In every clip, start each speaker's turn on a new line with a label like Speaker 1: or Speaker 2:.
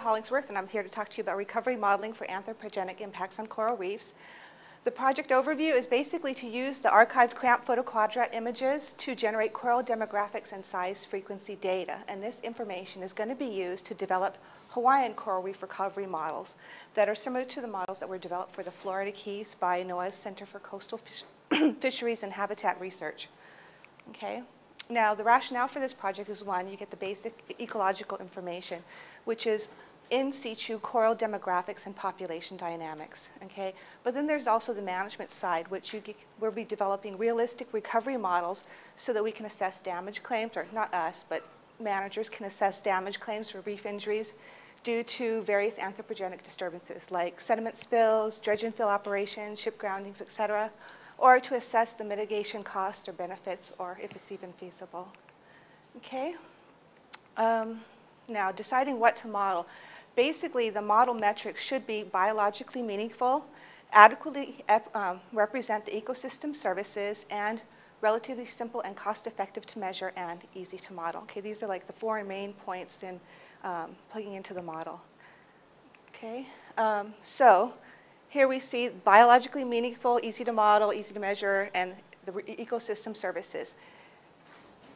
Speaker 1: Hollingsworth, and I'm here to talk to you about recovery modeling for anthropogenic impacts on coral reefs. The project overview is basically to use the archived cramp photoquadrat images to generate coral demographics and size frequency data. And this information is going to be used to develop Hawaiian coral reef recovery models that are similar to the models that were developed for the Florida Keys by NOAA's Center for Coastal Fisheries and Habitat Research. Okay. Now, the rationale for this project is, one, you get the basic ecological information, which is in situ coral demographics and population dynamics, okay? But then there's also the management side, which we'll be developing realistic recovery models so that we can assess damage claims, or not us, but managers can assess damage claims for reef injuries due to various anthropogenic disturbances like sediment spills, dredge and fill operations, ship groundings, et cetera, or to assess the mitigation costs or benefits, or if it's even feasible. Okay? Now, deciding what to model. Basically, the model metrics should be biologically meaningful, adequately represent the ecosystem services, and relatively simple and cost-effective to measure and easy to model. Okay, these are like the four main points in plugging into the model. Okay, so here we see biologically meaningful, easy to model, easy to measure, and the ecosystem services.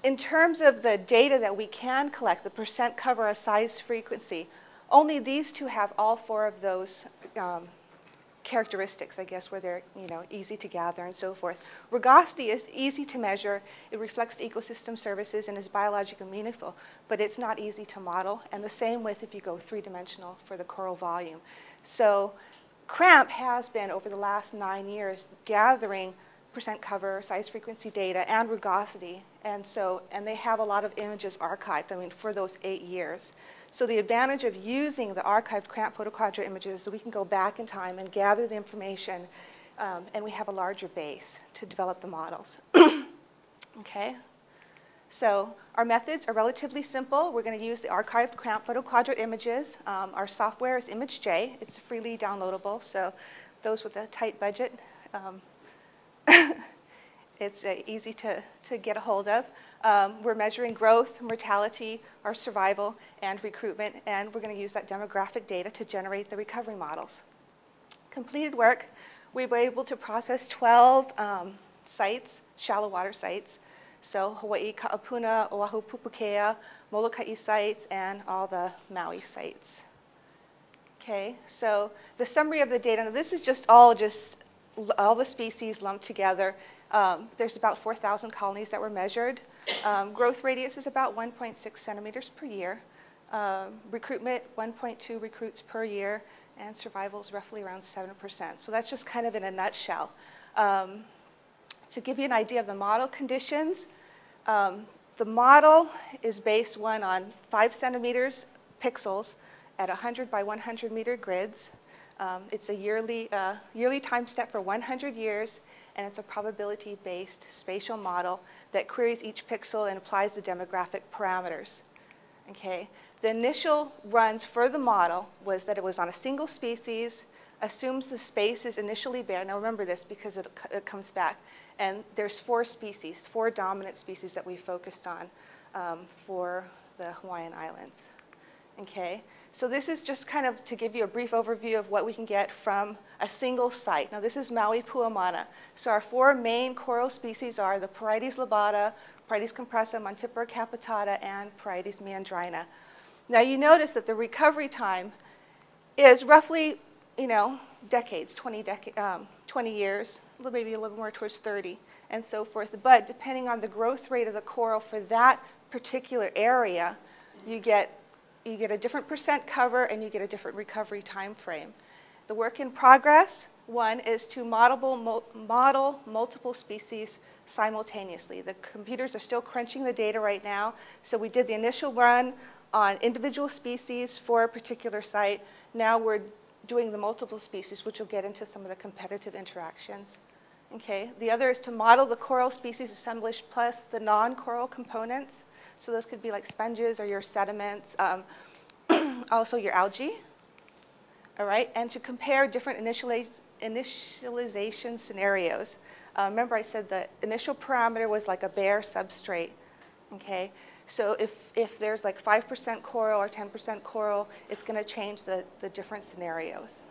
Speaker 1: In terms of the data that we can collect, the percent cover, a size frequency, only these two have all four of those characteristics, I guess, where they're easy to gather and so forth. Rugosity is easy to measure. It reflects the ecosystem services and is biologically meaningful, but it's not easy to model. And the same with if you go three-dimensional for the coral volume. So cramp has been, over the last 9 years, gathering percent cover, size frequency data, and rugosity. And they have a lot of images archived, for those 8 years. So the advantage of using the archived cramp photoquadrat images is that we can go back in time and gather the information, and we have a larger base to develop the models. Okay? So our methods are relatively simple. We're going to use the archived cramp photoquadrat images. Our software is ImageJ. It's freely downloadable, so those with a tight budget, it's easy to get a hold of. We're measuring growth, mortality, our survival, and recruitment, and we're going to use that demographic data to generate the recovery models. Completed work, we were able to process 12 sites, shallow water sites. So Hawaii, Ka'apuna, Oahu, Pupukea, Molokai sites, and all the Maui sites. Okay, so the summary of the data, now this is all the species lumped together. There's about 4,000 colonies that were measured. Growth radius is about 1.6 centimeters per year. Recruitment, 1.2 recruits per year, and survival is roughly around 7%. So that's just kind of in a nutshell. To give you an idea of the model conditions, the model is based, one, on 5 centimeters pixels at 100 by 100 meter grids. It's a yearly time step for 100 years, and it's a probability-based spatial model that queries each pixel and applies the demographic parameters. Okay. The initial runs for the model was that it was on a single species, assumes the space is initially bare. Now remember this because it comes back. And there's 4 species, 4 dominant species that we focused on for the Hawaiian Islands. Okay, so this is just kind of to give you a brief overview of what we can get from a single site. Now this is Maui Puamana. So our 4 main coral species are the Paraites lobata, Paraites compressa, Montipora capitata, and Paraites meandrina. Now you notice that the recovery time is roughly, decades, 20 years, maybe a little more towards 30, and so forth. But depending on the growth rate of the coral for that particular area, you get a different percent cover and you get a different recovery time frame. The work in progress, one, is to model multiple species simultaneously. The computers are still crunching the data right now. So we did the initial run on individual species for a particular site. Now we're doing the multiple species, which will get into some of the competitive interactions. Okay. The other is to model the coral species assemblage plus the non-coral components. So those could be like sponges or your sediments, also your algae. All right, and to compare different initialization scenarios. Remember I said the initial parameter was like a bare substrate. Okay, So if there's like 5% coral or 10% coral, it's going to change the different scenarios.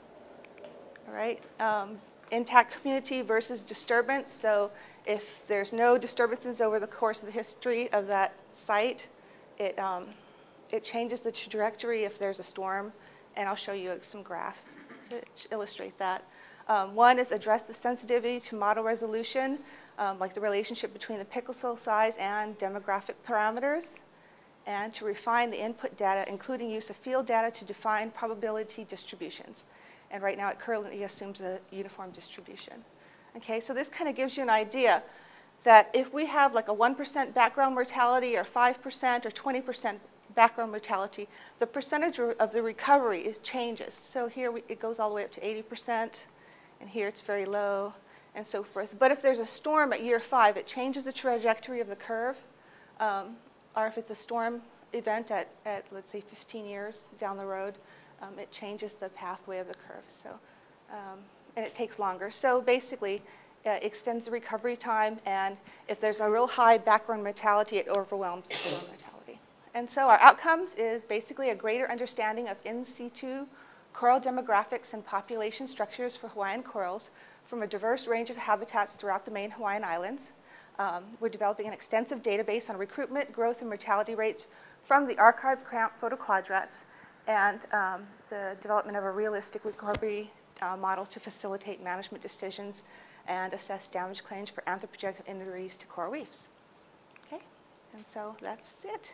Speaker 1: All right. Intact community versus disturbance. So if there's no disturbances over the course of the history of that site, it changes the trajectory if there's a storm. And I'll show you some graphs to illustrate that. One is address the sensitivity to model resolution, like the relationship between the pixel size and demographic parameters, and to refine the input data, including use of field data to define probability distributions. And right now it currently assumes a uniform distribution. Okay, so this kind of gives you an idea that if we have like a 1% background mortality or 5% or 20% background mortality, the percentage of the recovery changes. So here it goes all the way up to 80%, and here it's very low, and so forth. But if there's a storm at year 5, it changes the trajectory of the curve. Or if it's a storm event at let's say 15 years down the road, it changes the pathway of the curve. So, and it takes longer. So basically, extends the recovery time, and if there's a real high background mortality, it overwhelms the storm mortality. And so our outcomes is basically a greater understanding of in situ coral demographics and population structures for Hawaiian corals from a diverse range of habitats throughout the main Hawaiian Islands. We're developing an extensive database on recruitment, growth, and mortality rates from the archived photoquadrats, and the development of a realistic recovery model to facilitate management decisions and assess damage claims for anthropogenic injuries to coral reefs. Okay, and so that's it.